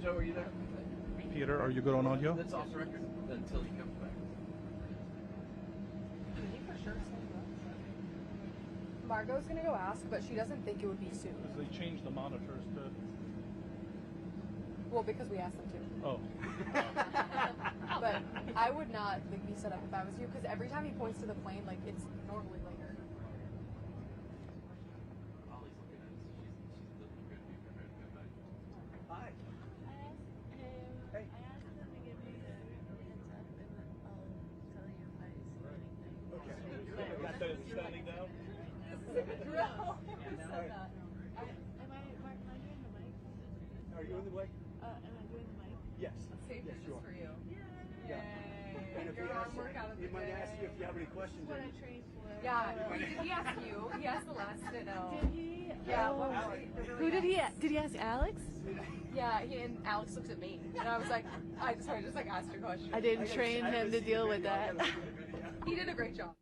Joe, are you there? Peter, are you good on audio? That's off the record until he comes back. Can you for sure say that? Margot's gonna go ask, but she doesn't think it would be soon. Because they changed the monitors to... Well, because we asked them to. Oh. But I would not be set up if I was you, because every time he points to the plane, like, it's normally later. Hi. I asked them to give me a heads up, and then I'll tell you if I see anything. Okay. Got that standing down? Drill. Am I doing the mic? Are you in the way? Am I doing the mic? Yes. Save Yes, this you are. for you. Yeah. And if Your he arm asks, workout of he the might day. ask you if you have any questions. What I trained for. Yeah. He asked you. He asked Celeste. Did he? Yeah. Who did he? Did he ask Alex? Yeah. And Alex looks at me, and I was like, I just asked a question. I didn't train him to deal with that. He did a great job.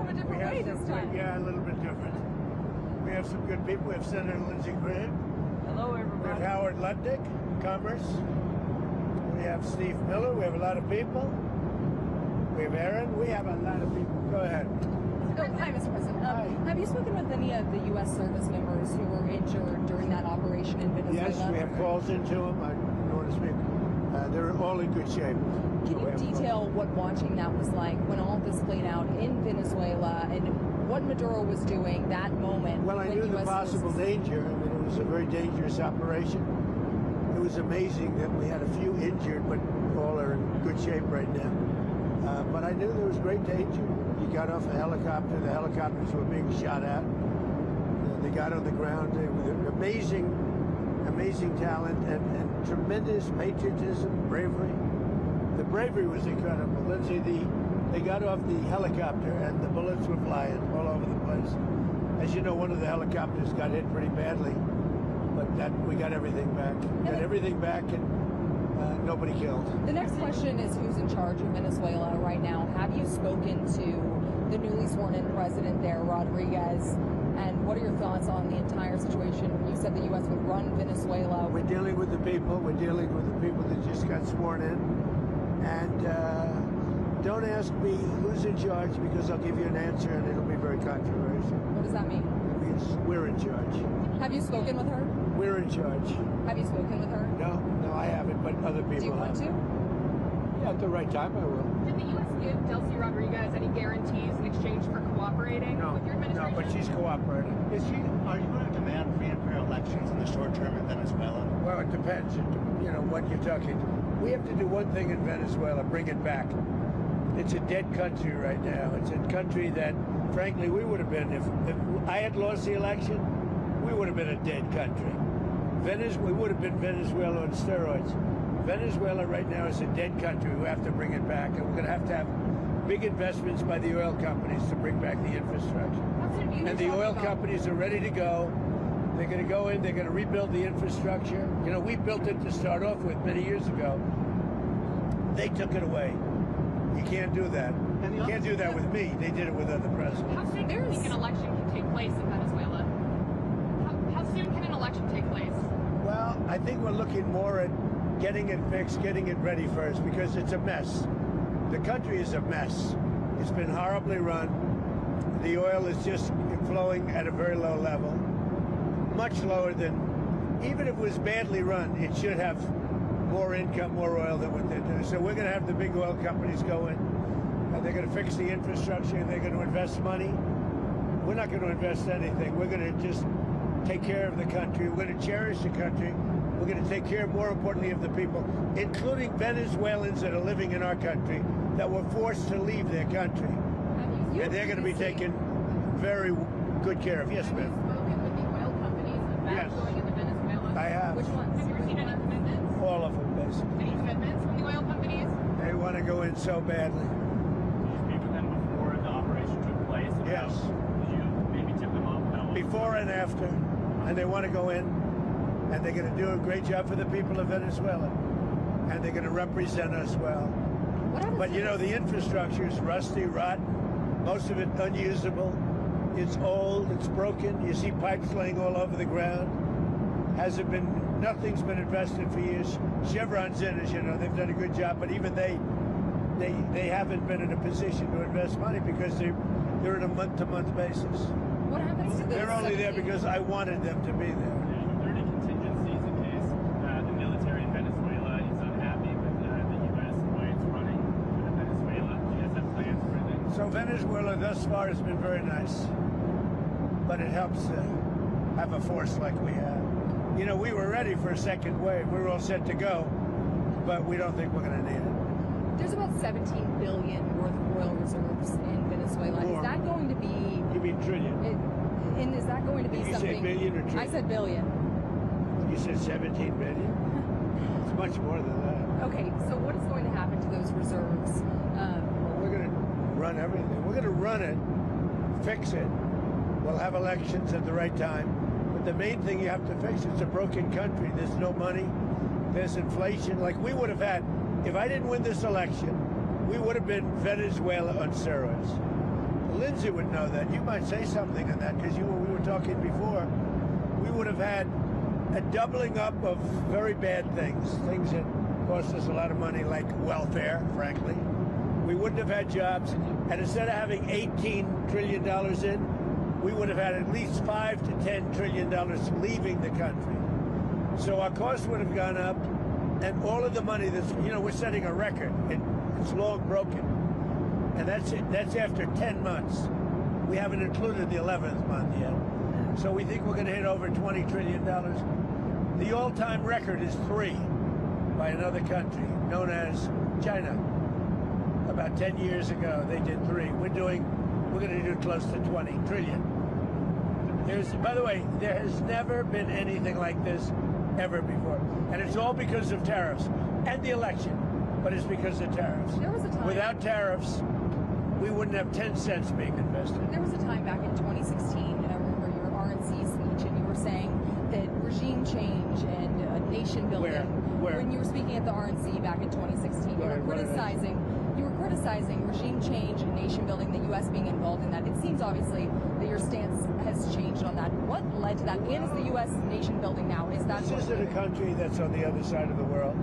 from a different way this time. Yeah, a little bit different. We have some good people. We have Senator Lindsey Graham. Hello, We have everybody. Howard Lutnick, Commerce. We have Steve Miller. We have a lot of people. We have Aaron. We have a lot of people. Go ahead. Oh, hi, Mr. President. Have you spoken with any of the U.S. service members who were injured during that operation in Venezuela? Yes, we have calls into them. I don't want to speak. They're all in good shape. Can you detail what watching that was like when all this played out in Venezuela and what Maduro was doing that moment? Well, I knew the possible danger. I mean, it was a very dangerous operation. It was amazing that we had a few injured, but all are in good shape right now. But I knew there was great danger. You got off a helicopter. The helicopters were being shot at. They got on the ground. They were amazing talent and tremendous patriotism, bravery. The bravery was incredible. Lindsay, they got off the helicopter and the bullets were flying all over the place. As you know, one of the helicopters got hit pretty badly, but we got everything back. Got everything back and nobody killed. The next question is who's in charge of Venezuela right now? Have you spoken to the newly sworn-in president there, Rodriguez? And what are your thoughts on the entire situation? You said the U.S. would run Venezuela. We're dealing with the people. We're dealing with the people that just got sworn in. And don't ask me who's in charge because I'll give you an answer and it'll be very controversial. What does that mean? It means we're in charge. Have you spoken with her? We're in charge. Have you spoken with her? No, I haven't, but other people Do you want have. to? Yeah, at the right time I will. Did the U.S. give Delcy Rodriguez any guarantees in exchange for cooperating with your administration? No, but she's cooperating. Are you going to demand free and fair elections in the short term in Venezuela? Well, it depends. You know what you're talking. We have to do one thing in Venezuela: bring it back. It's a dead country right now. It's a country that, frankly, we would have been if I had lost the election. We would have been a dead country. We would have been Venezuela on steroids. Venezuela right now is a dead country. We have to bring it back, and we're going to have big investments by the oil companies to bring back the infrastructure. And the oil companies are ready to go. They're going to go in. They're going to rebuild the infrastructure. You know, we built it to start off with many years ago. They took it away. You can't do that. You can't do that with me. They did it with other presidents. How soon do you think an election can take place in Venezuela? How soon can an election take place? Well, I think we're looking more at getting it fixed, getting it ready first, because it's a mess. The country is a mess. It's been horribly run. The oil is just flowing at a very low level, much lower than, even if it was badly run, it should have more income, more oil than what they're doing. So we're going to have the big oil companies go in, and they're going to fix the infrastructure, and they're going to invest money. We're not going to invest anything. We're going to just take care of the country. We're going to cherish the country. We're going to take care, more importantly, of the people, including Venezuelans that are living in our country that were forced to leave their country. And they're going to be taken very good care of. Yes, ma'am. Have you spoken with the oil companies about going into Venezuela? I have. Which ones? Have you received any commitments? All of them, basically. Any commitments from the oil companies? They want to go in so badly. Did you speak with them before the operation took place? Yes. Did you maybe tip them off about what Before and after. And they want to go in, and they're going to do a great job for the people of Venezuela. And they're going to represent us well. But you know, the infrastructure is rusty, rotten, most of it unusable. It's old, it's broken. You see pipes laying all over the ground. Nothing's been invested for years. Chevron's in, as you know, they've done a good job, but even they haven't been in a position to invest money because they're on a month-to-month basis. What happens to this? They're only there because I wanted them to be there. Are there any contingencies in case the military in Venezuela is unhappy with the U.S. the way it's running Venezuela? Do you guys have plans for anything? So Venezuela thus far has been very nice, but it helps to have a force like we have. You know, we were ready for a second wave. We were all set to go, but we don't think we're going to need it. There's about $17 billion worth of oil reserves in Venezuela. More. Is that going to be? You mean trillion? And is that going to be Did you something? say billion or trillion? I said billion. You said 17 billion? It's much more than that. Okay, so what is going to happen to those reserves? We're going to run everything. We're going to run it, fix it. We'll have elections at the right time. But the main thing you have to fix, it's a broken country. There's no money. There's inflation. Like we would have had, if I didn't win this election, we would have been Venezuela on steroids. Lindsay would know that. You might say something on that because we were talking before. We would have had a doubling up of very bad things that cost us a lot of money, like welfare, frankly. We wouldn't have had jobs. And instead of having $18 trillion in, we would have had at least $5 to $10 trillion leaving the country. So our costs would have gone up, and all of the money that's, we're setting a record. It's long broken. And that's it. That's after 10 months. We haven't included the 11th month yet. So we think we're going to hit over $20 trillion. The all-time record is 3 by another country known as China. About 10 years ago, they did 3. We're going to do close to 20 trillion. By the way, there has never been anything like this ever before. And it's all because of tariffs and the election, but it's because of tariffs. There was a time. Without tariffs, we wouldn't have 10 cents being invested. There was a time back in 2016, and I remember your RNC speech, and you were saying that regime change and nation building. Where? When you were speaking at the RNC back in 2016, you were criticizing regime change and nation building, the U.S. being involved in that. It seems obviously that your stance has changed on that. What led to that? And is the U.S. nation building now? Is that? This isn't a country that's on the other side of the world.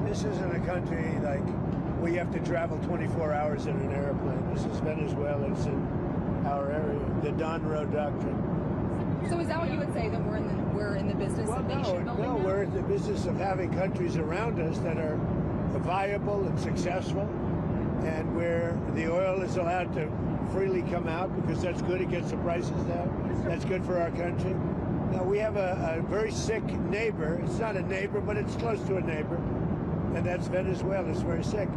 This isn't a country like where you have to travel 24 hours in an airplane. This is Venezuela. It's in our area, the Don Road Doctrine. So is that what you would say, that we're in the business of nation building? No, now? we're in the business of having countries around us that are viable and successful, and where the oil is allowed to freely come out because that's good. It gets the prices down. That's good for our country. Now, we have a very sick neighbor. It's not a neighbor, but it's close to a neighbor, and that's Venezuela. It's very sick.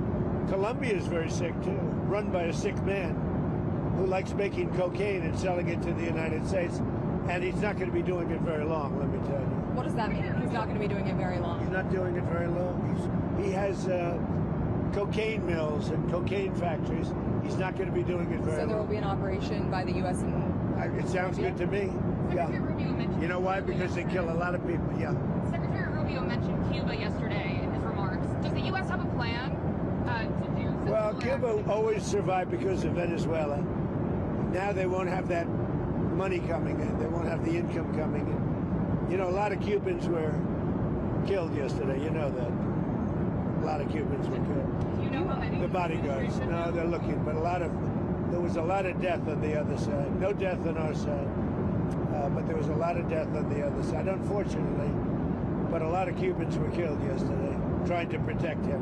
Colombia is very sick, too, run by a sick man who likes making cocaine and selling it to the United States. And he's not going to be doing it very long, let me tell you. What does that mean? He's not going to be doing it very long. He's not doing it very long. He has cocaine mills and cocaine factories. He's not going to be doing it very long. So there will be an operation by the U.S. It sounds good to me. Yeah. You know why? Because they kill a lot of people. Yeah. Secretary Rubio mentioned Cuba yesterday in his remarks. Does the U.S. have a plan to do? Well, Cuba always survived because of Venezuela. Now they won't have that money coming in. They won't have the income coming in. A lot of Cubans were killed yesterday. You know that. A lot of Cubans were killed. Do you know how many? The bodyguards. No, they're looking, but there was a lot of death on the other side. No death on our side, but there was a lot of death on the other side, unfortunately. But a lot of Cubans were killed yesterday, trying to protect him.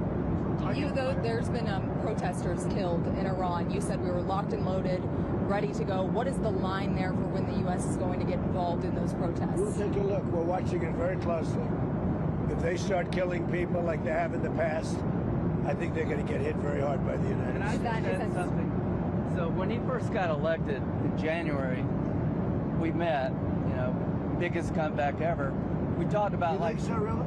There's been protesters killed in Iran. You said we were locked and loaded, ready to go. What is the line there for when the U.S. is going to get involved in those protests? We'll take a look. We're watching it very closely. If they start killing people like they have in the past, I think they're going to get hit very hard by the United States. Can I just add something? So when he first got elected in January, we met, biggest comeback ever. We talked about You think so, really?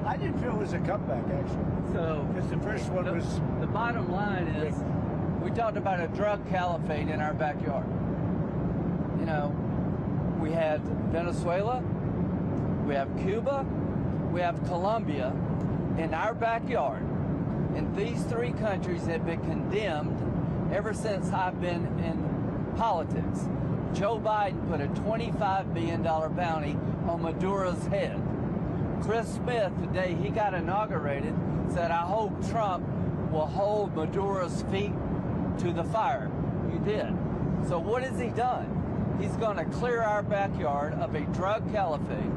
I didn't feel it was a comeback, actually. So because the first one was... The bottom line is, we talked about a drug caliphate in our backyard. We had Venezuela, we have Cuba, we have Colombia in our backyard. And these 3 countries have been condemned ever since I've been in politics. Joe Biden put a $25 billion bounty on Maduro's head. Chris Smith, the day he got inaugurated, said, I hope Trump will hold Maduro's feet to the fire. You did. So what has he done? He's going to clear our backyard of a drug caliphate,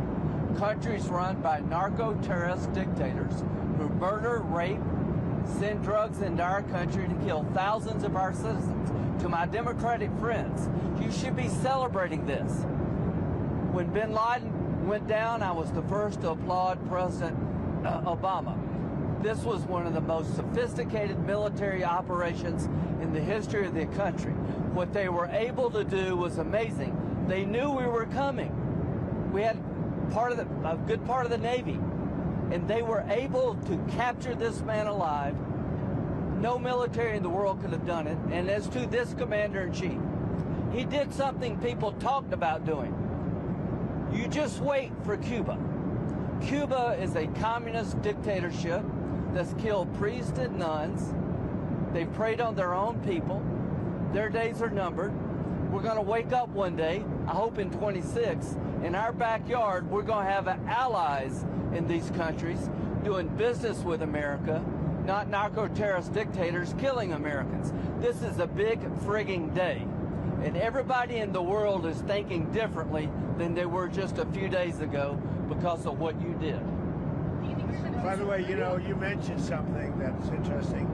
countries run by narco-terrorist dictators who murder, rape, send drugs into our country to kill thousands of our citizens. To my Democratic friends, you should be celebrating this. When bin Laden went down, I was the first to applaud President Obama. This was one of the most sophisticated military operations in the history of the country. What they were able to do was amazing. They knew we were coming. We had a good part of the Navy, and they were able to capture this man alive. No military in the world could have done it. And as to this commander-in-chief, he did something people talked about doing. You just wait for Cuba. Cuba is a communist dictatorship that's killed priests and nuns. They've preyed on their own people. Their days are numbered. We're going to wake up one day, I hope in 26, in our backyard, we're going to have allies in these countries doing business with America, not narco-terrorist dictators killing Americans. This is a big frigging day. And everybody in the world is thinking differently than they were just a few days ago because of what you did. By the way, you know, you mentioned something that's interesting.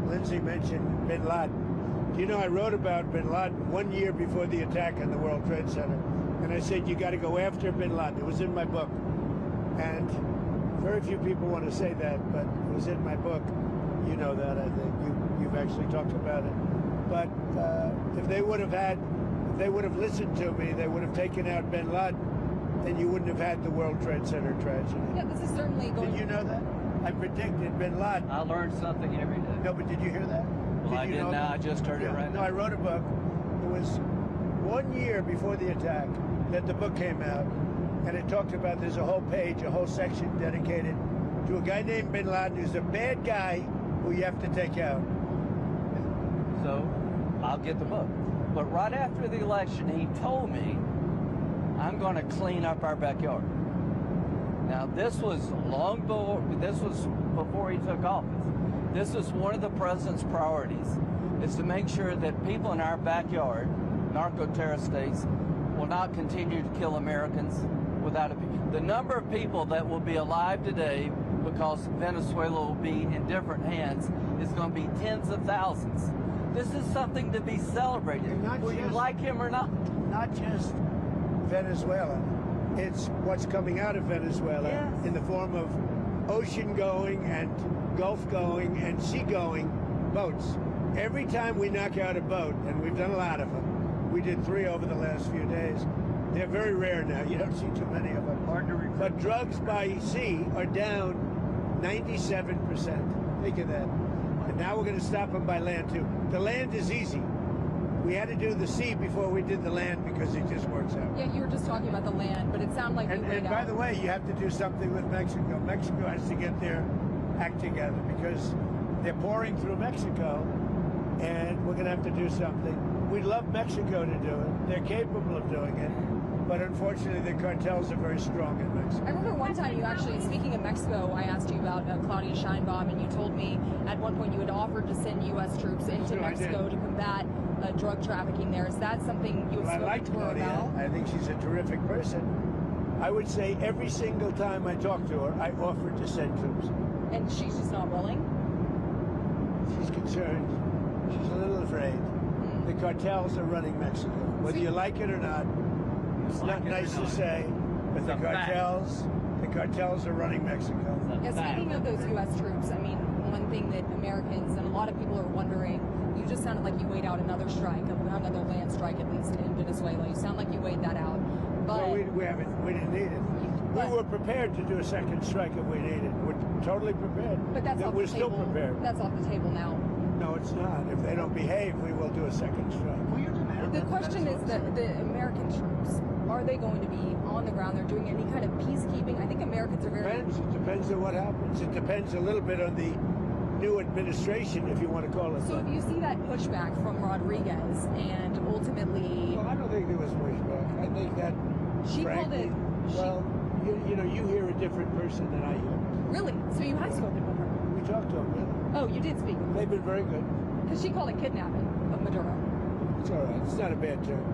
Lindsay mentioned bin Laden. Do you know I wrote about bin Laden 1 year before the attack on the World Trade Center? And I said, you got to go after bin Laden. It was in my book. And very few people want to say that, but it was in my book. You know that, I think. You've actually talked about it. But if they would have listened to me, they would have taken out bin Laden, then you wouldn't have had the World Trade Center tragedy. Yeah, this is certainly going. Did you know that? I predicted bin Laden. I learned something every day. No, but did you hear that? Well, I didn't now. I just heard it right No, now. I wrote a book. It was 1 year before the attack that the book came out, and it talked about, there's a whole page, a whole section dedicated to a guy named bin Laden who's a bad guy who you have to take out. So I'll get the book. But right after the election, he told me, I'm going to clean up our backyard. Now, this was before he took office. This was one of the president's priorities, is to make sure that people in our backyard, narco-terrorist states, will not continue to kill Americans without the number of people that will be alive today because Venezuela will be in different hands is going to be tens of thousands. This is something to be celebrated, whether you like him or not. Not just Venezuela. It's what's coming out of Venezuela in the form of ocean-going and Gulf-going and sea-going boats. Every time we knock out a boat, and we've done a lot of them, we did 3 over the last few days, they're very rare now. You don't see too many of them. Hard to recruit. But drugs by sea are down 97%. Think of that. And now we're going to stop them by land, too. The land is easy. We had to do the sea before we did the land because it just works out. Yeah, you were just talking about the land, but it sounded like you And by the way, you have to do something with Mexico. Mexico has to get their act together because they're pouring through Mexico, and we're going to have to do something. We'd love Mexico to do it. They're capable of doing it. But unfortunately, the cartels are very strong in Mexico. I remember one time you actually, speaking of Mexico, I asked you about Claudia Sheinbaum, and you told me at one point you had offered to send U.S. troops into Mexico to combat drug trafficking there. Is that something you have spoken to her about? I think she's a terrific person. I would say every single time I talk to her, I offered to send troops. And she's just not willing? She's concerned. She's a little afraid. The cartels are running Mexico. Whether you like it or not, it's not nice to say, but the cartels are running Mexico. Yeah, speaking of those U.S. troops, I mean, one thing that Americans and a lot of people are wondering, you just sounded like you weighed out another strike, another land strike, at least in Venezuela. You sound like you weighed that out. But no, we didn't need it. We were prepared to do a second strike if we needed it. We're totally prepared. But that's off we're the table. Still prepared. That's off the table now. No, it's not. If they don't behave, we will do a second strike. The question is that the American troops, are they going to be on the ground? They're doing any kind of peacekeeping? I think Americans are very... It depends on what happens. It depends a little bit on the new administration, if you want to call it. So if you see that pushback from Rodriguez and ultimately... Well, I don't think there was pushback. I think that, she frankly, called it... you hear a different person than I hear. Really? So you have spoken with her? We talked to them, yeah. Oh, you did speak with her? They've been very good. Because she called it kidnapping of Maduro. It's all right. It's not a bad term.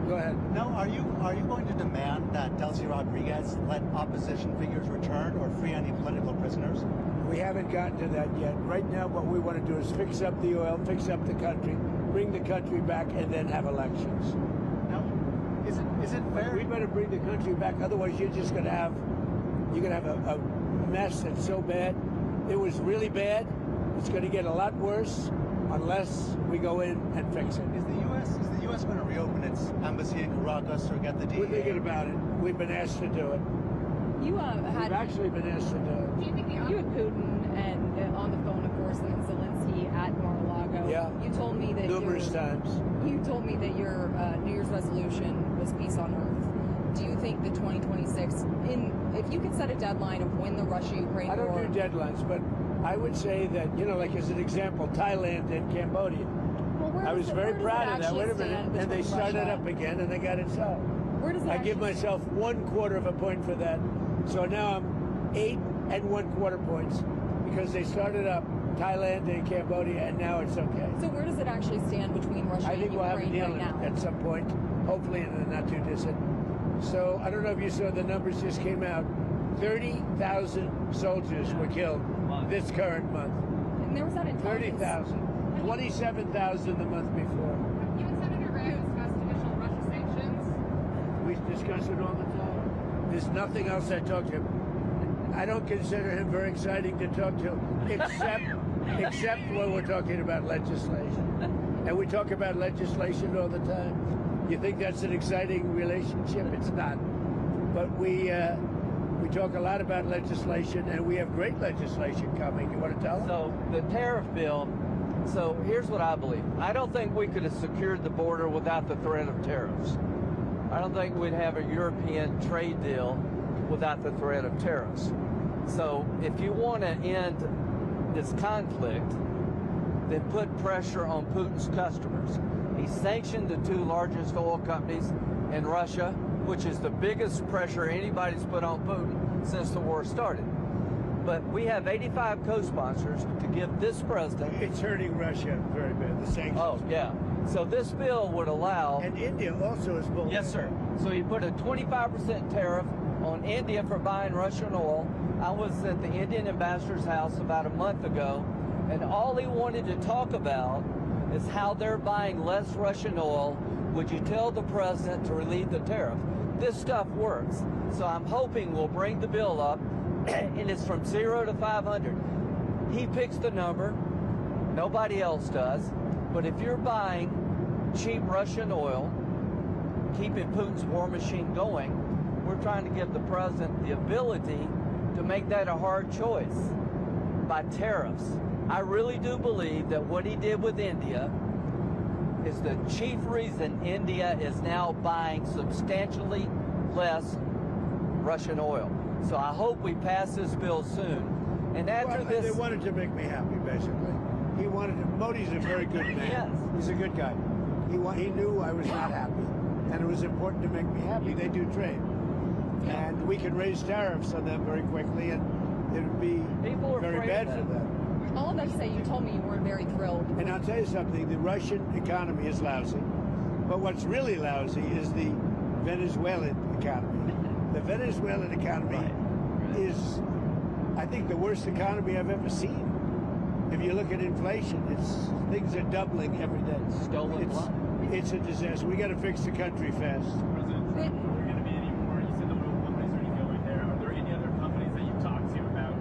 Go ahead. Now, are you going to demand that Delcy Rodriguez let opposition figures return or free any political prisoners? We haven't gotten to that yet. Right now, what we want to do is fix up the oil, fix up the country, bring the country back, and then have elections. Now, is it fair? We better bring the country back. Otherwise, you're gonna have a mess that's so bad. It was really bad. It's going to get a lot worse unless we go in and fix it. Is the U.S. going to reopen its embassy in Caracas or get the DEA? We're thinking about it. We've been asked to do it. We've actually been asked to do it. Do you think you had Putin and on the phone, of course, and Zelensky at Mar-a-Lago. Yeah. You told me that numerous times. You told me that your New Year's resolution was peace on earth. Do you think that 2026, if you could set a deadline of when the Russia-Ukraine war... I don't do deadlines, but I would say that, like as an example, Thailand and Cambodia. I was very proud of that. Wait a minute. And they started up again, and they got it solved. Where does it I give myself 1/4 of a point for that. So now I'm 8 1/4 points because they started up Thailand and Cambodia, and now it's okay. So where does it actually stand between Russia I and think we'll have a Ukraine deal right now? at some point, hopefully in the not too distant. So I don't know if you saw the numbers just came out. 30,000 soldiers were killed this current month. And there was that in 30,000. 27,000 the month before. You and Senator Ray discussed additional Russia sanctions. We discuss it all the time. There's nothing else I talk to him. I don't consider him very exciting to talk to, except when we're talking about legislation. And we talk about legislation all the time. You think that's an exciting relationship? It's not. But we talk a lot about legislation, and we have great legislation coming. You want to tell them? So the tariff bill, so here's what I believe. I don't think we could have secured the border without the threat of tariffs. I don't think we'd have a European trade deal without the threat of tariffs. So if you want to end this conflict, then put pressure on Putin's customers. He sanctioned the 2 largest oil companies in Russia, which is the biggest pressure anybody's put on Putin since the war started. But we have 85 co-sponsors to give this president... It's hurting Russia very bad, the sanctions. Oh, yeah. So this bill would allow... And India also is bullying. Yes, sir. So you put a 25% tariff on India for buying Russian oil. I was at the Indian ambassador's house about a month ago, and all he wanted to talk about is how they're buying less Russian oil. Would you tell the president to relieve the tariff? This stuff works. So I'm hoping we'll bring the bill up, and it's from 0 to 500. He picks the number. Nobody else does. But if you're buying cheap Russian oil, keeping Putin's war machine going, we're trying to give the president the ability to make that a hard choice by tariffs. I really do believe that what he did with India is the chief reason India is now buying substantially less Russian oil. So I hope we pass this bill soon. And after this... They wanted to make me happy, basically. He wanted to... Modi's a very good man. Yes. He's a good guy. He knew I was not happy. And it was important to make me happy. They do trade. And we can raise tariffs on them very quickly, and it would be very bad for them. All of that to say, you told me you weren't very thrilled. And I'll tell you something, the Russian economy is lousy. But what's really lousy is the Venezuelan economy. The Venezuelan economy is, I think, the worst economy I've ever seen. If you look at inflation, things are doubling every day. It's a disaster. We got to fix the country fast. President Trump, are there going to be any more? You said the oil companies are going there. Are there any other companies that you've talked to about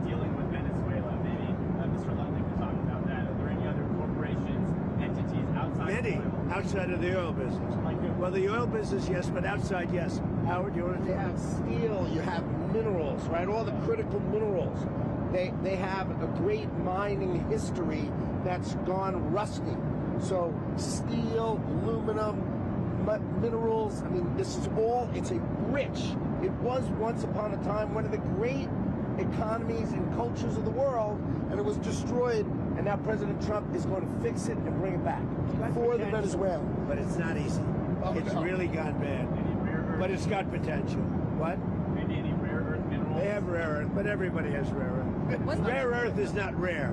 dealing with Venezuela? Maybe Mr. Ludwig could talk about that. Are there any other corporations, entities outside Many of oil? outside of the oil business. Well, the oil business, yes, but outside, yes. Howard, you want to You say? have steel, you have minerals, right? All the critical minerals. They have a great mining history that's gone rusty. So steel, aluminum, minerals, I mean, this is all, it's a rich, it was once upon a time one of the great economies and cultures of the world, and it was destroyed, and now President Trump is going to fix it and bring it back for the Venezuelans. But it's not easy. It's really gone bad. But it's got potential. What? Maybe any rare earth minerals? They have rare earth, but everybody has rare earth. Rare earth is not rare.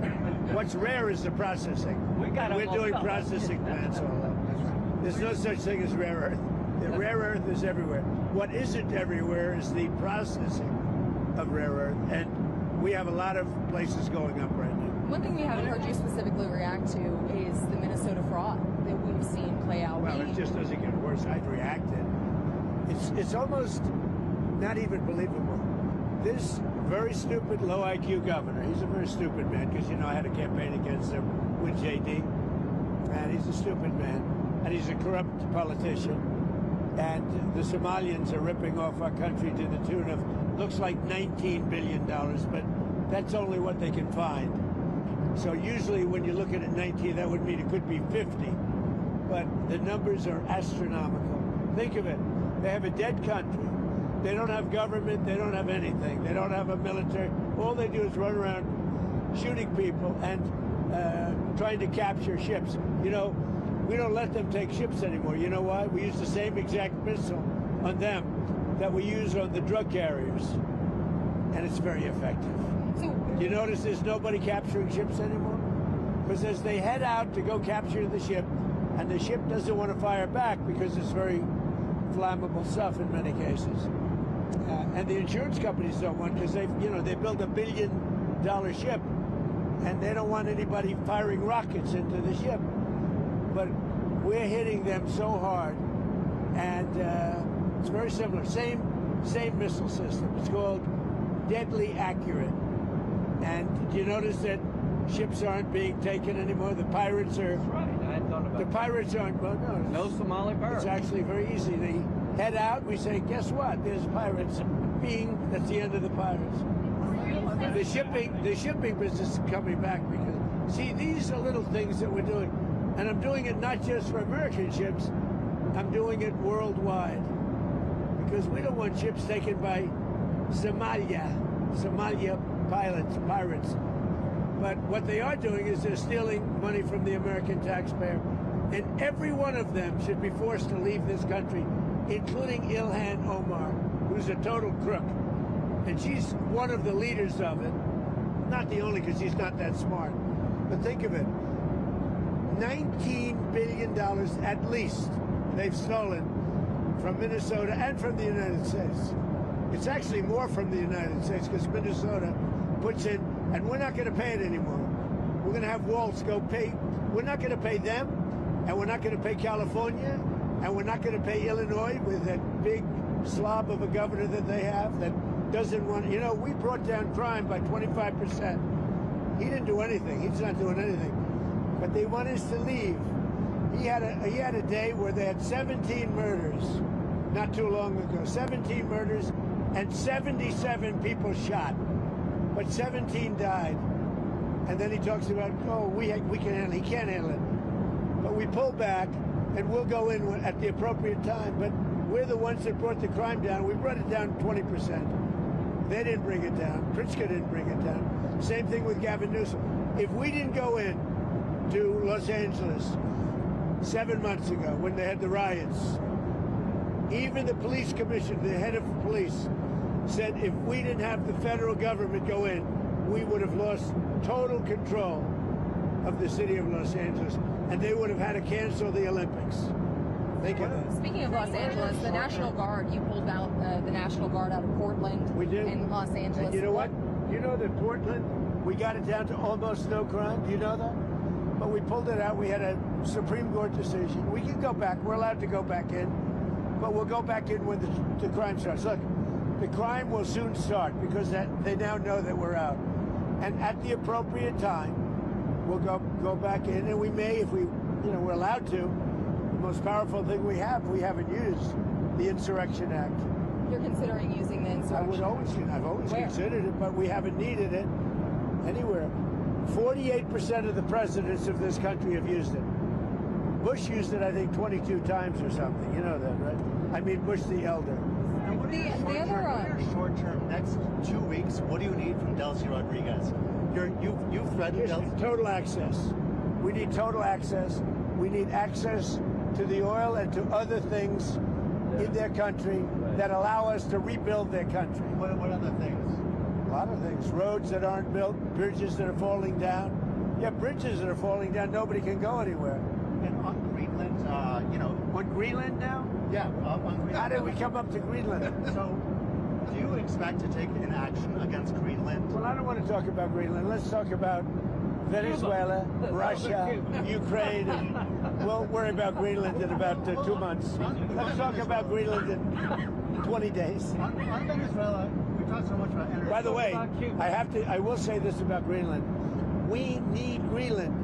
What's rare is the processing. We're doing processing plants all over. There's no such thing as rare earth. The rare earth is everywhere. What isn't everywhere is the processing of rare earth, and we have a lot of places going up right now. One thing we haven't heard you specifically react to is the Minnesota fraud that we've seen play out. Well, it just doesn't get worse. I've reacted. It's almost not even believable. This very stupid, low IQ governor, he's a very stupid man, because, you know, I had a campaign against him with JD, and he's a stupid man, and he's a corrupt politician, and the Somalians are ripping off our country to the tune of, looks like $19 billion, but that's only what they can find. So usually when you look at it 19, that would mean it could be 50, but the numbers are astronomical. Think of it. They have a dead country. They don't have government. They don't have anything. They don't have a military. All they do is run around shooting people and trying to capture ships. You know, we don't let them take ships anymore. You know why? We use the same exact missile on them that we use on the drug carriers, and it's very effective. So You notice there's nobody capturing ships anymore? Because as they head out to go capture the ship, and the ship doesn't want to fire back because it's very flammable stuff in many cases. And the insurance companies don't want, because they build $1 billion ship, and they don't want anybody firing rockets into the ship. But we're hitting them so hard, and it's very similar. Same missile system. It's called Deadly Accurate. And do you notice that ships aren't being taken anymore? The pirates are. That's right. I hadn't thought about The that. pirates aren't. Well, no. No Somali birds. It's actually very easy. They head out. We say, guess what? There's pirates. Bing. That's the end of the pirates. The shipping business is coming back because, see, these are little things that we're doing. And I'm doing it not just for American ships, I'm doing it worldwide. Because we don't want ships taken by Somalia pirates. But what they are doing is they're stealing money from the American taxpayer. And every one of them should be forced to leave this country, including Ilhan Omar, who's a total crook. And she's one of the leaders of it. Not the only, because she's not that smart. But think of it. $19 billion at least they've stolen from Minnesota and from the United States. It's actually more from the United States because Minnesota puts in, and we're not going to pay it anymore. We're going to have Waltz go pay. We're not going to pay them, and we're not going to pay California, and we're not going to pay Illinois with that big slob of a governor that they have that doesn't want, you know, we brought down crime by 25%. He didn't do anything. He's not doing anything. But they want us to leave. He had a day where they had 17 murders not too long ago. 17 murders and 77 people shot. But 17 died. And then he talks about, oh, we can handle it. He can't handle it. But we pull back and we'll go in at the appropriate time. But we're the ones that brought the crime down. We brought it down 20%. They didn't bring it down. Pritzker didn't bring it down. Same thing with Gavin Newsom. If we didn't go in to Los Angeles 7 months ago when they had the riots, even the police commissioner, the head of police, said if we didn't have the federal government go in, we would have lost total control of the city of Los Angeles, and they would have had to cancel the Olympics. Think of that. Speaking of Los Angeles, the National Guard, you pulled out the National Guard out of Portland. We did. In Los Angeles. And you know what? You know that Portland, we got it down to almost no crime. Do you know that? But we pulled it out. We had a Supreme Court decision. We can go back. We're allowed to go back in. But we'll go back in when the crime starts. Look, the crime will soon start because they now know that we're out. And at the appropriate time, we'll go back in. And we may, if we're allowed to. The most powerful thing we haven't used the Insurrection Act. You're considering using the insurrection? I've always considered it, but we haven't needed it anywhere. 48% of the presidents of this country have used it. Bush used it, I think, 22 times or something. You know that, right? I mean, Bush the elder. And what are your short-term, next 2 weeks, what do you need from Delcy Rodriguez? You've threatened Delcy. Total access. We need total access. We need access to the oil and to other things in their country that allow us to rebuild their country. What other things? A lot of things. Roads that aren't built, bridges that are falling down. Yeah, bridges that are falling down, nobody can go anywhere. And on Greenland, On Greenland now? Yeah, on Greenland. How did we come up to Greenland? So, do you expect to take an action against Greenland? Well, I don't want to talk about Greenland. Let's talk about Venezuela, Russia, Ukraine, and we'll worry about Greenland in about 2 months. Let's talk about Greenland in 20 days. On Venezuela, we talked so much about energy. By the way, I will say this about Greenland. We need Greenland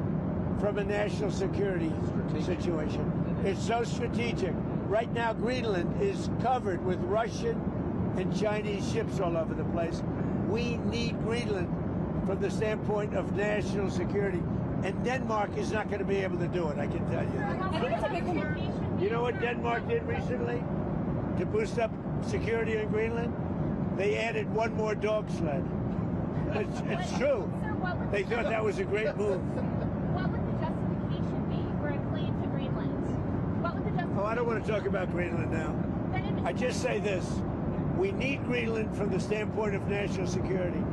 from a national security situation. It's so strategic. Right now, Greenland is covered with Russian and Chinese ships all over the place. We need Greenland from the standpoint of national security. And Denmark is not going to be able to do it, I can tell you. I think it's a big one. You know what Denmark did recently to boost up security in Greenland? They added one more dog sled. It's true. They thought that was a great move. What would I don't want to talk about Greenland now. I just say this. We need Greenland from the standpoint of national security.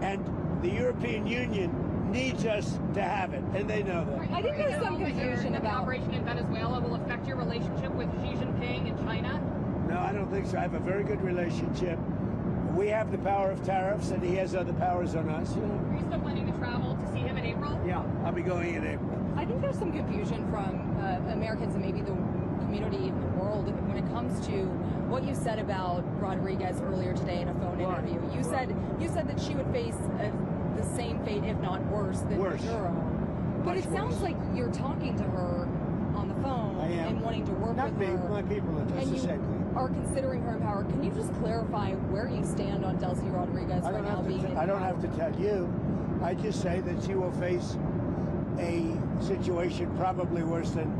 And the European Union needs us to have it, and they know that. I think there's some confusion the about operation in Venezuela will affect your relationship with Xi Jinping in China. No, I don't think so. I have a very good relationship. We have the power of tariffs, and he has other powers on us. Are you still planning to travel to see him in April? Yeah, I'll be going in April. I think there's some confusion from Americans and maybe the community in the world when it comes to what you said about Rodriguez earlier today in a phone interview. You said that she would face the same fate, if not worse, than Maduro. But it sounds like you're talking to her on the phone and wanting to work with her. Not me, my people are just the same thing. Are considering her in power. Can you just clarify where you stand on Delcy Rodriguez right now being in I don't power? have to tell you. I just say that she will face a situation probably worse than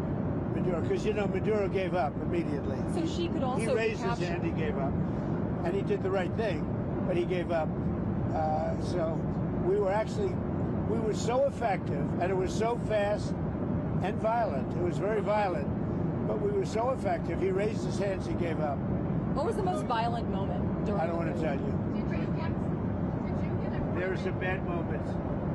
Maduro, because you know Maduro gave up immediately. So she could also he raised his hand, he gave up, and he did the right thing, but he gave up. So we were so effective, and it was so fast and violent. It was very violent, but we were so effective. He raised his hands, he gave up. What was the most violent moment during I don't want to tell you. There were some bad moments,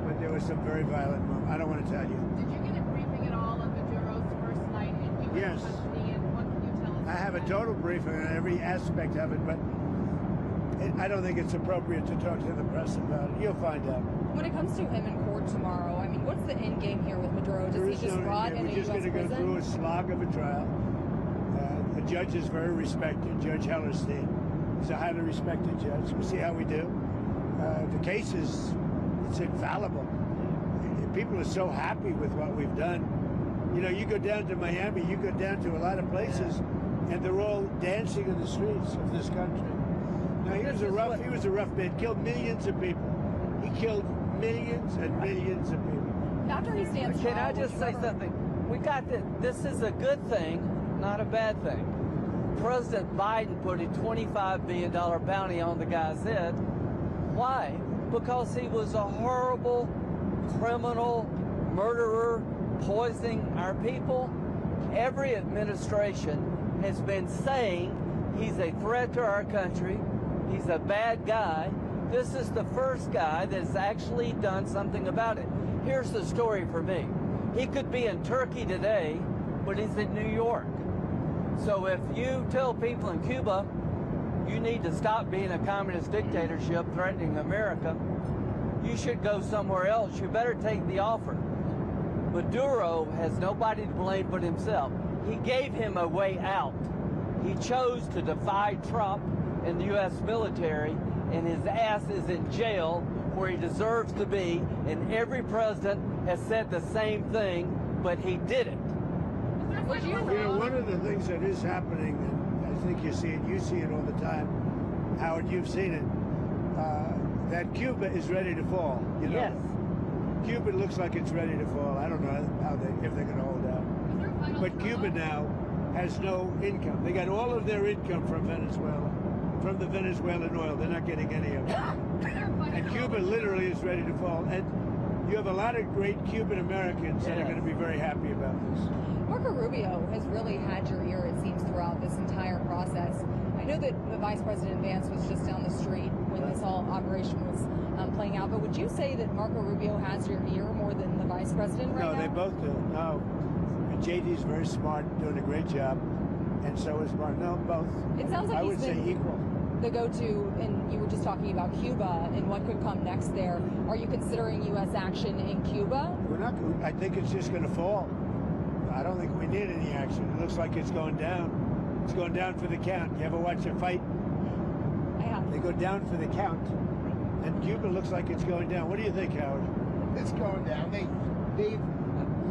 but there was some very violent moments. I don't want to tell you. Did you get a briefing at all on Maduro's first night in Yes. custody, and what can you tell us? I have a total briefing on every aspect of it, but I don't think it's appropriate to talk to the press about it. You'll find out. When it comes to him in court tomorrow, I mean, what's the end game here with Maduro? Does he just rot in a U.S. We're just going to go through a slog of a trial. The judge is very respected, Judge Hellerstein. He's a highly respected judge. We'll see how we do. The case it's infallible. People are so happy with what we've done. You know, you go down to Miami, you go down to a lot of places, and they're all dancing in the streets of this country. Now, he was a rough man, killed millions of people. He killed millions and millions of people. After he stands Can trial, I just say something? We got this is a good thing, not a bad thing. President Biden put a $25 billion bounty on the guy's head. Why? Because he was a horrible criminal, murderer, poisoning our people. Every administration has been saying he's a threat to our country. He's a bad guy. This is the first guy that's actually done something about it. Here's the story for me. He could be in Turkey today, but he's in New York. So if you tell people in Cuba, you need to stop being a communist dictatorship threatening America, you should go somewhere else. You better take the offer. Maduro has nobody to blame but himself. He gave him a way out. He chose to defy Trump and the U.S. military, and his ass is in jail where he deserves to be, and every president has said the same thing, but he did it. You know, one of the things that is happening, and I think you see it all the time, Howard, you've seen it, that Cuba is ready to fall. You know? Yes. Cuba looks like it's ready to fall. I don't know if they're going to hold out. But Cuba now has no income. They got all of their income from Venezuela, from the Venezuelan oil. They're not getting any of it. And Cuba literally is ready to fall. And you have a lot of great Cuban Americans that are going to be very happy about this. Marco Rubio has really had your ear, it seems, throughout this entire process. I know that the Vice President Vance was just down the street when this whole operation was playing out, but would you say that Marco Rubio has your ear more than the Vice President right now? No, they both do. No. And JD's very smart, doing a great job, and so is Mark. No, both. It sounds like I would say equal. The go-to, and you were just talking about Cuba and what could come next there. Are you considering U.S. action in Cuba? We're not. I think it's just going to fall. I don't think we need any action. It looks like it's going down. It's going down for the count. You ever watch a fight? I have. They go down for the count. And Cuba looks like it's going down. What do you think, Howard? It's going down. They've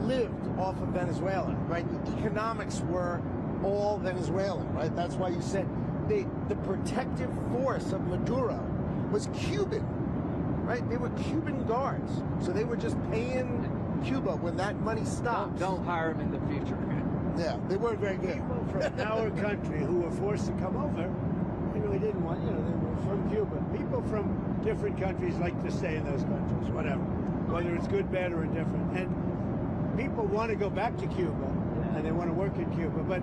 lived off of Venezuela, right? The economics were all Venezuelan, right? That's why you said the protective force of Maduro was Cuban, right? They were Cuban guards. So they were just paying Cuba when that money stopped. Don't hire him in the future. Yeah, they weren't very good. People from our country who were forced to come over, they really didn't want, they were from Cuba. People from different countries like to stay in those countries, whatever, whether it's good, bad, or indifferent. And people want to go back to Cuba, and they want to work in Cuba, but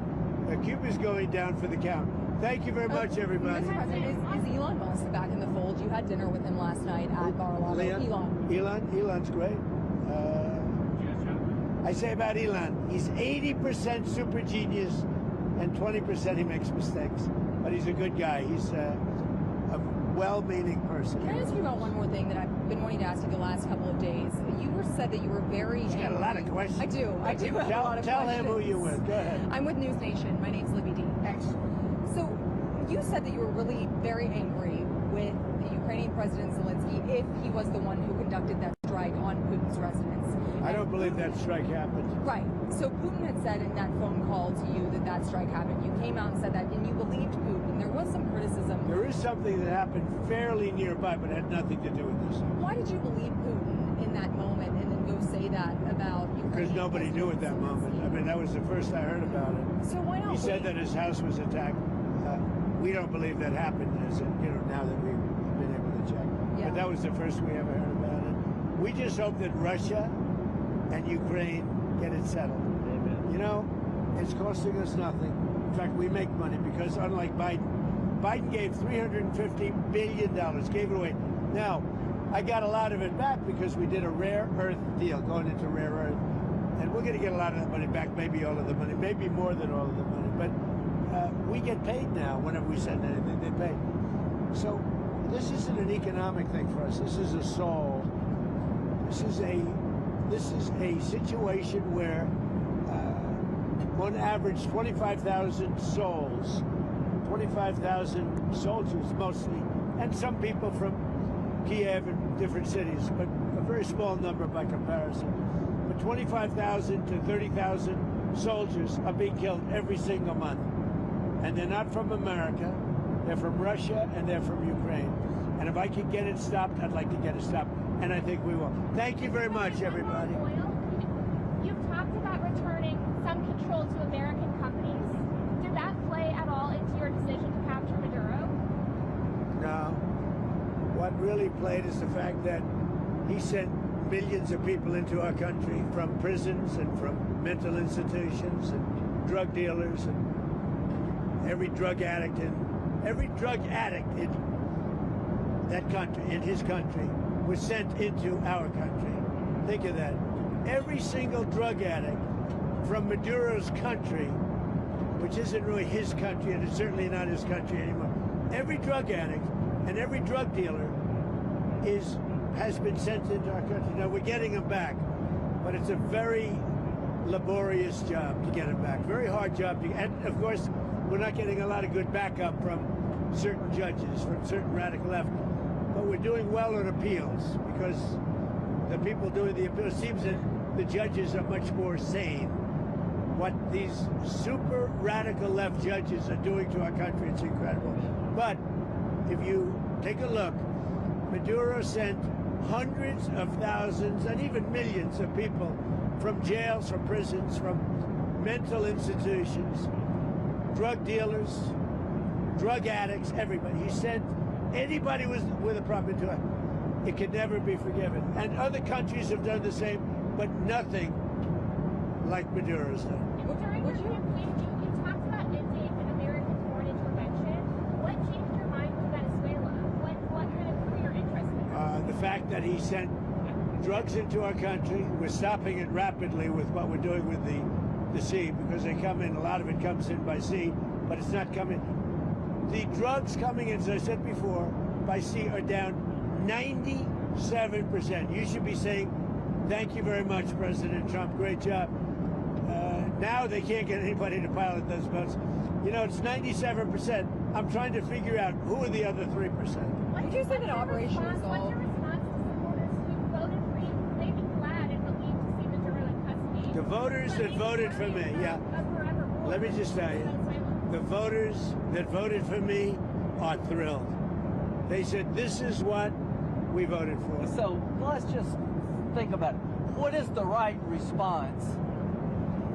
Cuba's going down for the count. Thank you very much, everybody. Mr. President, is Elon Musk back in the fold? You had dinner with him last night at Mar-a-Lago. Elon's great. I say about Elon, he's 80% super genius and 20% he makes mistakes. But he's a good guy. He's a well-meaning person. Can I ask you about one more thing that I've been wanting to ask you the last couple of days? You said that you were very... He's got a lot of questions. I do have a lot of questions. Tell him who you're with. Go ahead. I'm with News Nation. My name's Libby D. Excellent. So you said that you were really very angry with the Ukrainian President Zelensky if he was the one who conducted that strike on Putin's residence. I don't believe that strike happened. Right. So Putin had said in that phone call to you that that strike happened. You came out and said that, and you believed Putin. There was some criticism. There is something that happened fairly nearby, but had nothing to do with this. Why did you believe Putin in that moment and then go say that about Ukraine? Because nobody knew at that moment. I mean, that was the first I heard about it. So why not? He said that his house was attacked. We don't believe that happened, as now that we've been able to check. Yeah. But that was the first we ever heard about it. We just hope that Russia and Ukraine get it settled. Amen. You know, it's costing us nothing. In fact, we make money because unlike Biden gave $350 billion, gave it away. Now, I got a lot of it back because we did a rare earth deal going into rare earth. And we're going to get a lot of that money back, maybe all of the money, maybe more than all of the money. But we get paid now whenever we send anything, they pay. So this isn't an economic thing for us. This is a soul. This is a situation where on average 25,000 souls, 25,000 soldiers mostly, and some people from Kiev and different cities, but a very small number by comparison. But 25,000 to 30,000 soldiers are being killed every single month. And they're not from America, they're from Russia, and they're from Ukraine. And if I could get it stopped, I'd like to get it stopped. And I think we will. Thank you very much, everybody. You've talked about returning some control to American companies. Did that play at all into your decision to capture Maduro? No. What really played is the fact that he sent millions of people into our country from prisons and from mental institutions and drug dealers and every drug addict in that country, in his country, was sent into our country. Think of that. Every single drug addict from Maduro's country, which isn't really his country, and it's certainly not his country anymore. Every drug addict and every drug dealer has been sent into our country. Now, we're getting them back, but it's a very laborious job to get them back. Very hard job to get. And, of course, we're not getting a lot of good backup from certain judges, from certain radical left. But we're doing well on appeals because the people doing the appeals, seems that the judges are much more sane. What these super radical left judges are doing to our country, it's incredible. But if you take a look, Maduro sent hundreds of thousands and even millions of people from jails, from prisons, from mental institutions, drug dealers, drug addicts, everybody. He sent anybody with a problem into it. It can never be forgiven. And other countries have done the same, but nothing like Maduro's done. During your campaign, you talked about ending an American foreign intervention. What changed your mind with Venezuela? What kind of drew your interest in The fact that he sent drugs into our country. We're stopping it rapidly with what we're doing with the sea, because they come in, a lot of it comes in by sea, but it's not coming. The drugs coming in, as I said before, by sea are down 97%. You should be saying, thank you very much, President Trump. Great job. Now they can't get anybody to pilot those boats. You know, it's 97%. I'm trying to figure out who are the other 3%. Would you say that Operation Resolve... What's your response to supporters who voted for you? They'd be glad and relieved to see Maduro in custody. The voters that voted for me, yeah. Let me just tell you, the voters that voted for me are thrilled. They said, this is what we voted for. So let's just think about it. What is the right response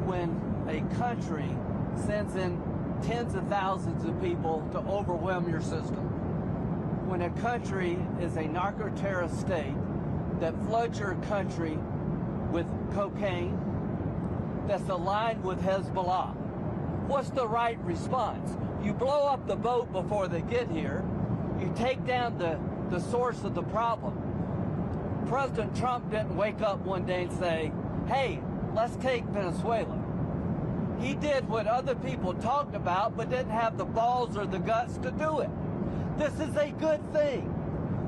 when a country sends in tens of thousands of people to overwhelm your system? When a country is a narco-terrorist state that floods your country with cocaine, that's aligned with Hezbollah, What's the right response? You blow up the boat before they get here. You take down the source of the problem. President Trump didn't wake up one day and say, hey, let's take Venezuela. He did what other people talked about, but didn't have the balls or the guts to do it. This is a good thing.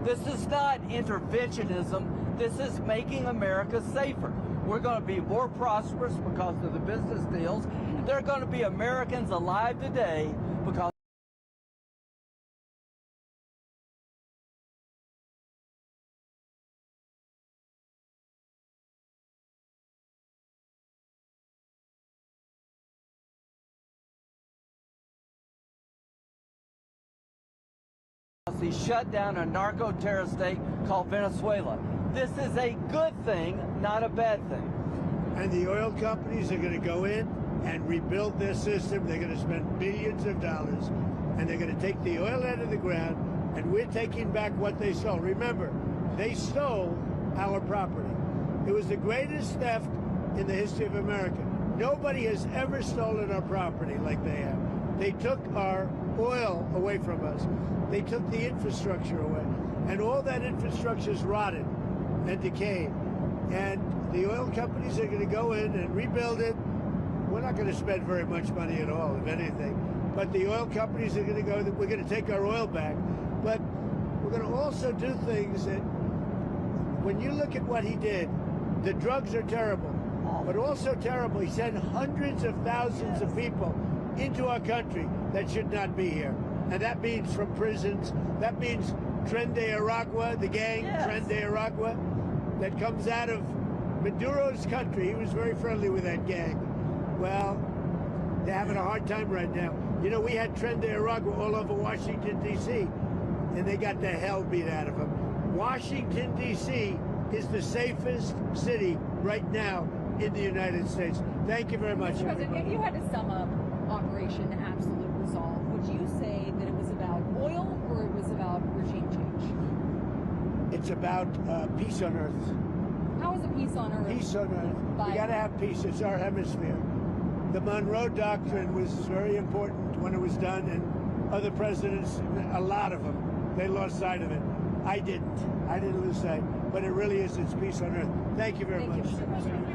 This is not interventionism. This is making America safer. We're going to be more prosperous because of the business deals. There are going to be Americans alive today because he shut down a narco-terrorist state called Venezuela. This is a good thing, not a bad thing. And the oil companies are going to go in and rebuild their system. They're going to spend billions of dollars, and they're going to take the oil out of the ground, and we're taking back what they stole. Remember, they stole our property. It was the greatest theft in the history of America. Nobody has ever stolen our property like they have. They took our oil away from us. They took the infrastructure away. And all that infrastructure is rotted and decayed. And the oil companies are going to go in and rebuild it. We're not going to spend very much money at all, if anything. But the oil companies are going to go, we're going to take our oil back. But we're going to also do things that, when you look at what he did, the drugs are terrible, but also terrible. He sent hundreds of thousands of people into our country that should not be here. And that means from prisons. That means Tren de Aragua, the gang, Tren de Aragua, that comes out of Maduro's country. He was very friendly with that gang. Well, they're having a hard time right now. You know, we had Tren de Aragua all over Washington, D.C., and they got the hell beat out of them. Washington, D.C. is the safest city right now in the United States. Thank you very much. Mr. President, if you had to sum up Operation Absolute Resolve, would you say that it was about oil or it was about regime change? It's about peace on earth. How is it peace on earth? Peace on earth. We got to have peace. It's our hemisphere. The Monroe Doctrine was very important when it was done, and other presidents, a lot of them, they lost sight of it. I didn't. I didn't lose sight. But it really is. It's peace on earth. Thank you very much. Mr. President.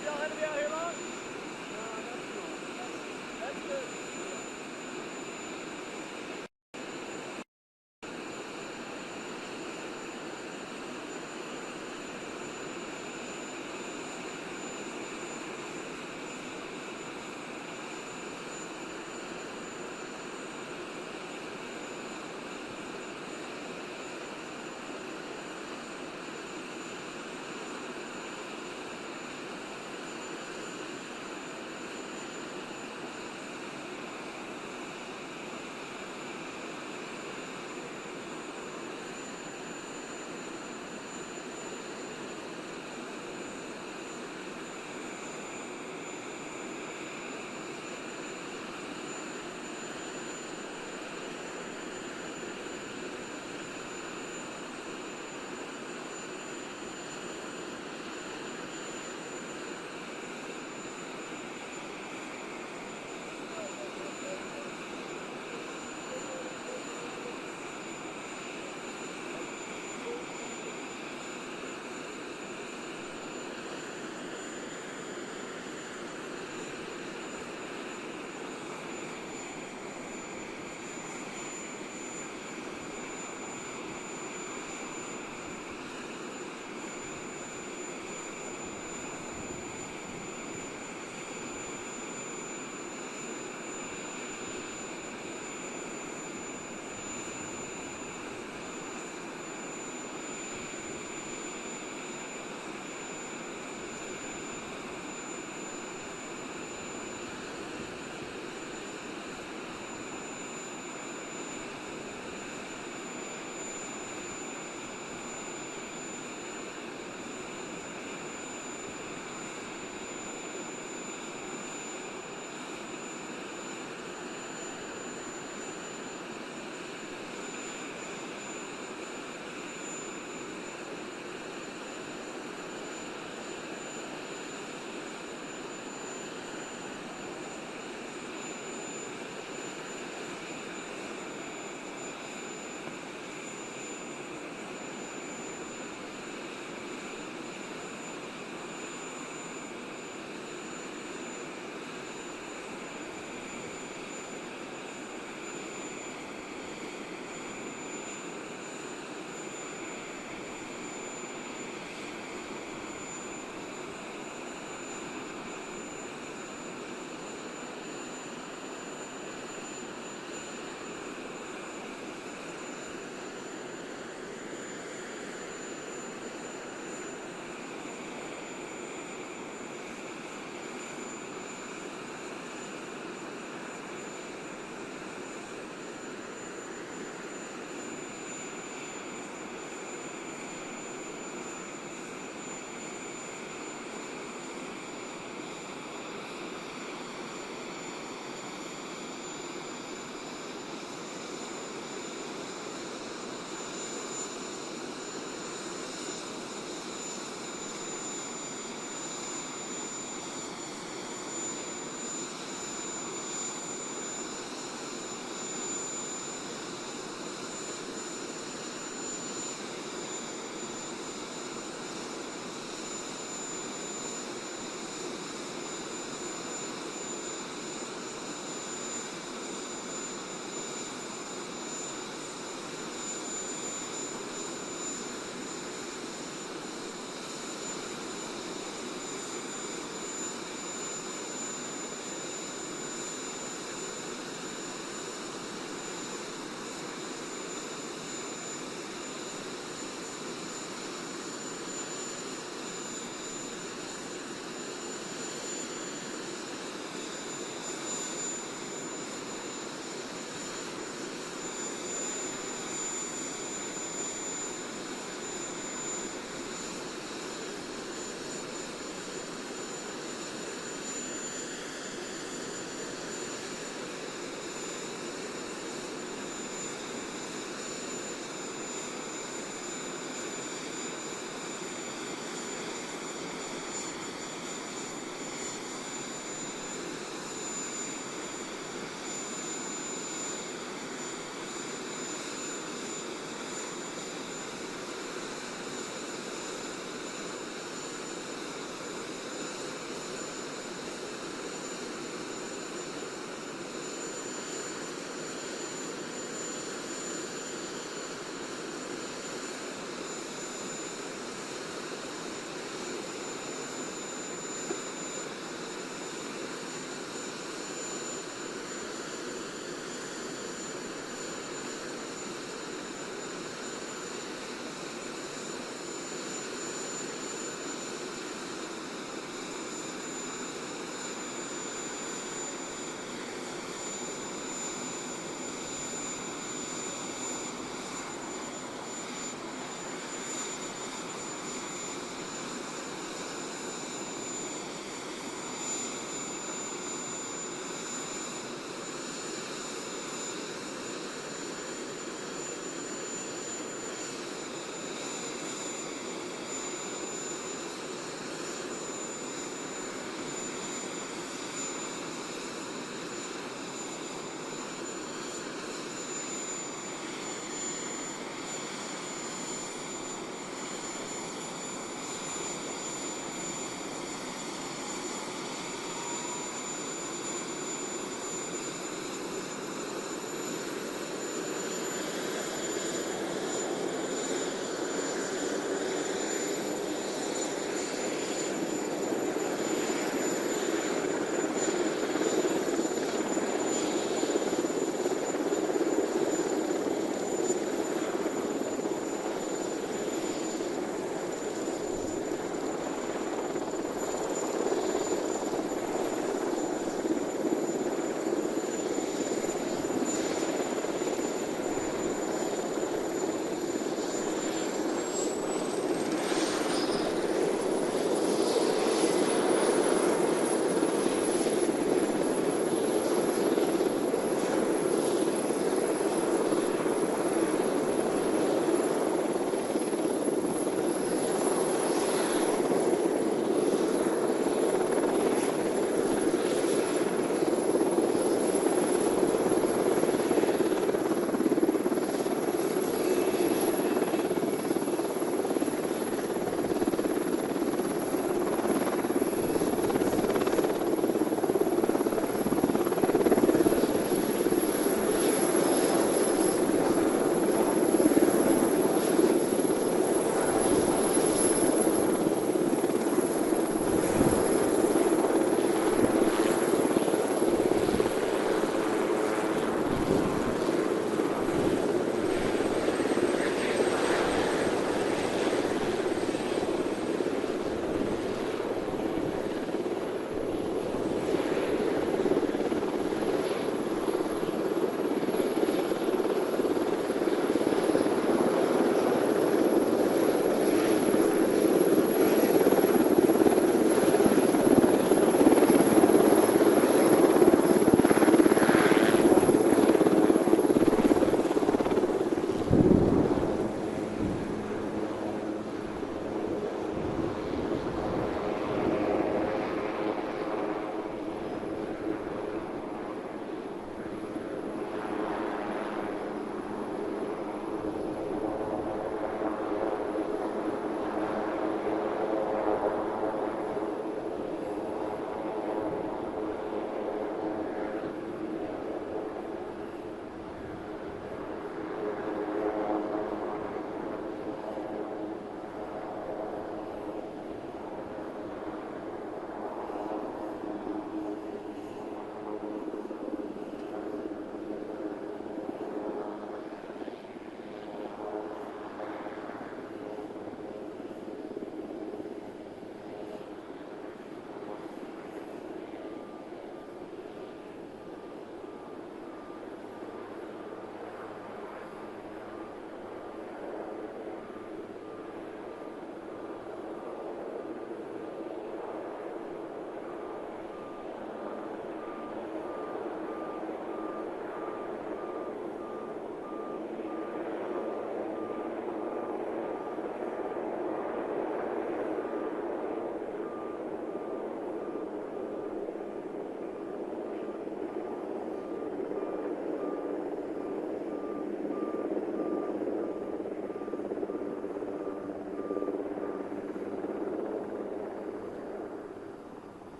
Have y'all had to be out here long? No, that's not. That's good.